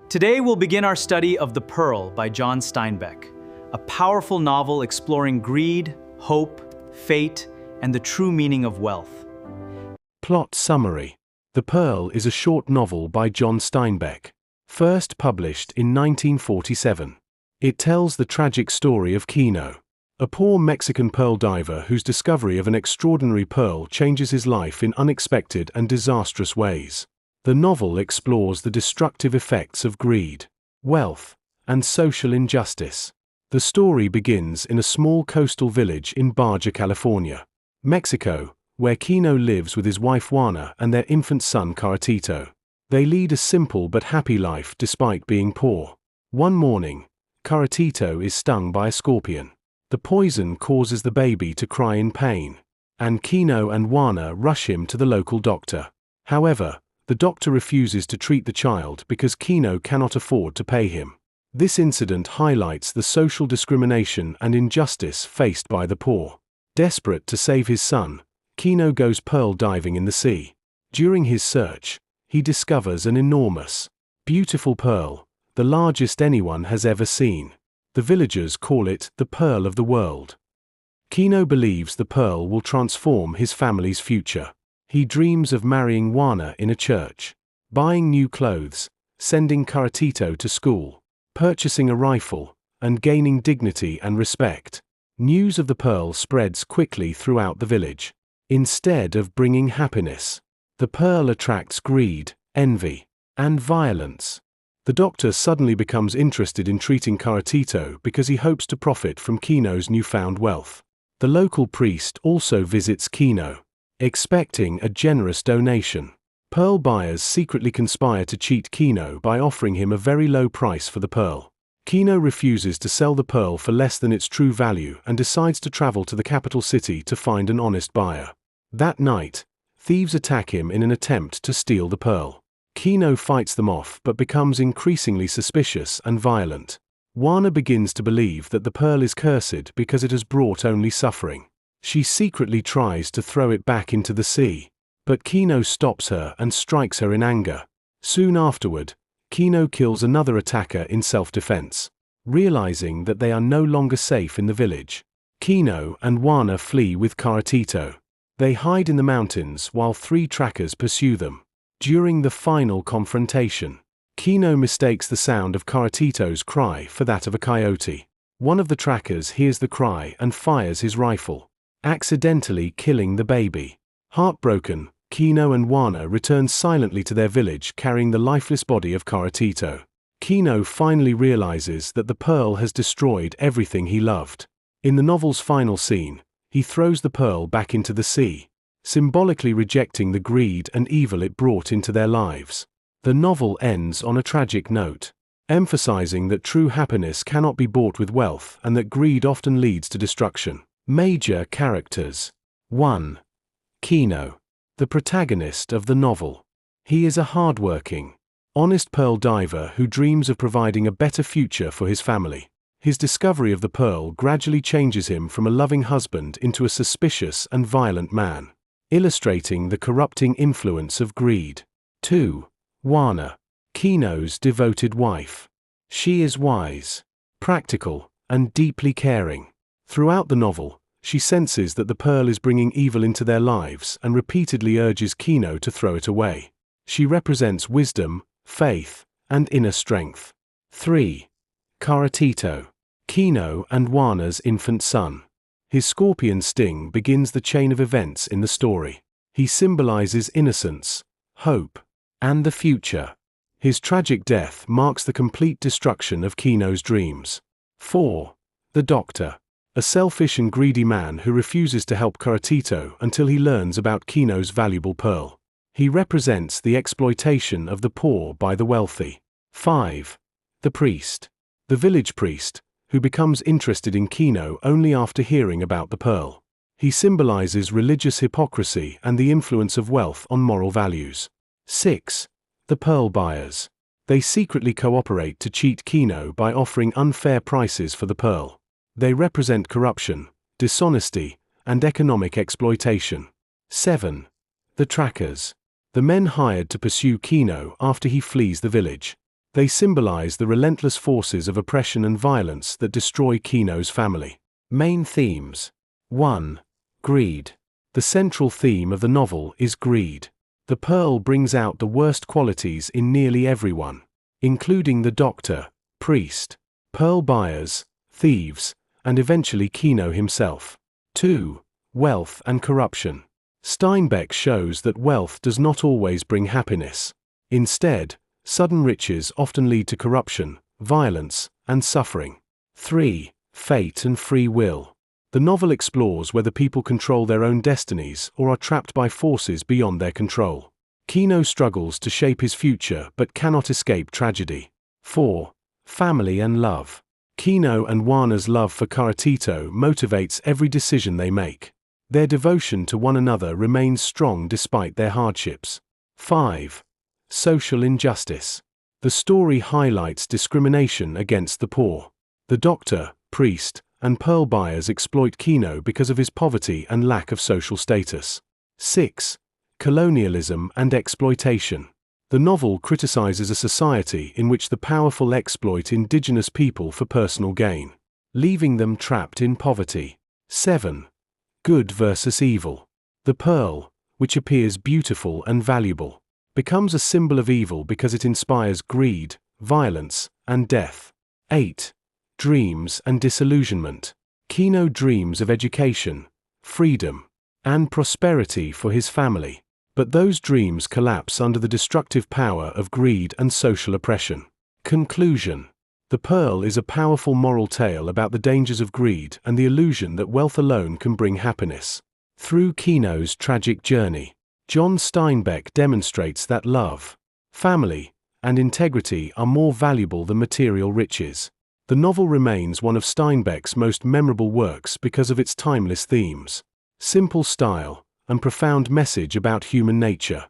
Today we'll begin our study of The Pearl by John Steinbeck, a powerful novel exploring greed, hope, fate, and the true meaning of wealth. Plot summary. The Pearl is a short novel by John Steinbeck, first published in 1947. It tells the tragic story of Kino, a poor Mexican pearl diver whose discovery of an extraordinary pearl changes his life in unexpected and disastrous ways. The novel explores the destructive effects of greed, wealth, and social injustice. The story begins in a small coastal village in Baja California, Mexico, where Kino lives with his wife Juana and their infant son Caratito. They lead a simple but happy life despite being poor. One morning, Caratito is stung by a scorpion. The poison causes the baby to cry in pain, and Kino and Juana rush him to the local doctor. However, the doctor refuses to treat the child because Kino cannot afford to pay him. This incident highlights the social discrimination and injustice faced by the poor. Desperate to save his son, Kino goes pearl diving in the sea. During his search, he discovers an enormous, beautiful pearl, the largest anyone has ever seen. The villagers call it the Pearl of the World. Kino believes the pearl will transform his family's future. He dreams of marrying Juana in a church, buying new clothes, sending Caratito to school, purchasing a rifle, and gaining dignity and respect. News of the pearl spreads quickly throughout the village. Instead of bringing happiness, the pearl attracts greed, envy, and violence. The doctor suddenly becomes interested in treating Caratito because he hopes to profit from Kino's newfound wealth. The local priest also visits Kino, expecting a generous donation. Pearl buyers secretly conspire to cheat Kino by offering him a very low price for the pearl. Kino refuses to sell the pearl for less than its true value and decides to travel to the capital city to find an honest buyer. That night, thieves attack him in an attempt to steal the pearl. Kino fights them off but becomes increasingly suspicious and violent. Juana begins to believe that the pearl is cursed because it has brought only suffering. She secretly tries to throw it back into the sea, but Kino stops her and strikes her in anger. Soon afterward, Kino kills another attacker in self-defense. Realizing that they are no longer safe in the village, Kino and Juana flee with Caratito. They hide in the mountains while 3 trackers pursue them. During the final confrontation, Kino mistakes the sound of Caratito's cry for that of a coyote. One of the trackers hears the cry and fires his rifle, accidentally killing the baby. Heartbroken, Kino and Juana return silently to their village carrying the lifeless body of Caratito. Kino finally realizes that the pearl has destroyed everything he loved. In the novel's final scene, he throws the pearl back into the sea, symbolically rejecting the greed and evil it brought into their lives. The novel ends on a tragic note, emphasizing that true happiness cannot be bought with wealth and that greed often leads to destruction. Major characters. 1. Kino, the protagonist of the novel. He is a hardworking, honest pearl diver who dreams of providing a better future for his family. His discovery of the pearl gradually changes him from a loving husband into a suspicious and violent man, illustrating the corrupting influence of greed. 2. Juana, Kino's devoted wife. She is wise, practical, and deeply caring. Throughout the novel, she senses that the pearl is bringing evil into their lives and repeatedly urges Kino to throw it away. She represents wisdom, faith, and inner strength. 3. Caratito, Kino and Juana's infant son. His scorpion sting begins the chain of events in the story. He symbolizes innocence, hope, and the future. His tragic death marks the complete destruction of Kino's dreams. 4. The Doctor, a selfish and greedy man who refuses to help Caratito until he learns about Kino's valuable pearl. He represents the exploitation of the poor by the wealthy. 5. The Priest, the village priest, who becomes interested in Kino only after hearing about the pearl. He symbolizes religious hypocrisy and the influence of wealth on moral values. 6. The pearl buyers. They secretly cooperate to cheat Kino by offering unfair prices for the pearl. They represent corruption, dishonesty, and economic exploitation. 7. The trackers. The men hired to pursue Kino after he flees the village. They symbolize the relentless forces of oppression and violence that destroy Kino's family. Main themes. 1. Greed. The central theme of the novel is greed. The Pearl brings out the worst qualities in nearly everyone, including the doctor, priest, pearl buyers, thieves, and eventually Kino himself. 2. Wealth and corruption. Steinbeck shows that wealth does not always bring happiness. Instead, sudden riches often lead to corruption, violence, and suffering. 3. Fate and free will. The novel explores whether people control their own destinies or are trapped by forces beyond their control. Kino struggles to shape his future but cannot escape tragedy. 4. Family and love. Kino and Juana's love for Karatito motivates every decision they make. Their devotion to one another remains strong despite their hardships. 5. Social injustice. The story highlights discrimination against the poor. The doctor, priest, and pearl buyers exploit Kino because of his poverty and lack of social status. 6. Colonialism and exploitation. The novel criticizes a society in which the powerful exploit indigenous people for personal gain, leaving them trapped in poverty. 7. Good versus evil. The pearl, which appears beautiful and valuable, becomes a symbol of evil because it inspires greed, violence, and death. 8. Dreams and disillusionment. Kino dreams of education, freedom, and prosperity for his family, but those dreams collapse under the destructive power of greed and social oppression. Conclusion. The Pearl is a powerful moral tale about the dangers of greed and the illusion that wealth alone can bring happiness. Through Kino's tragic journey, John Steinbeck demonstrates that love, family, and integrity are more valuable than material riches. The novel remains one of Steinbeck's most memorable works because of its timeless themes, simple style, and profound message about human nature.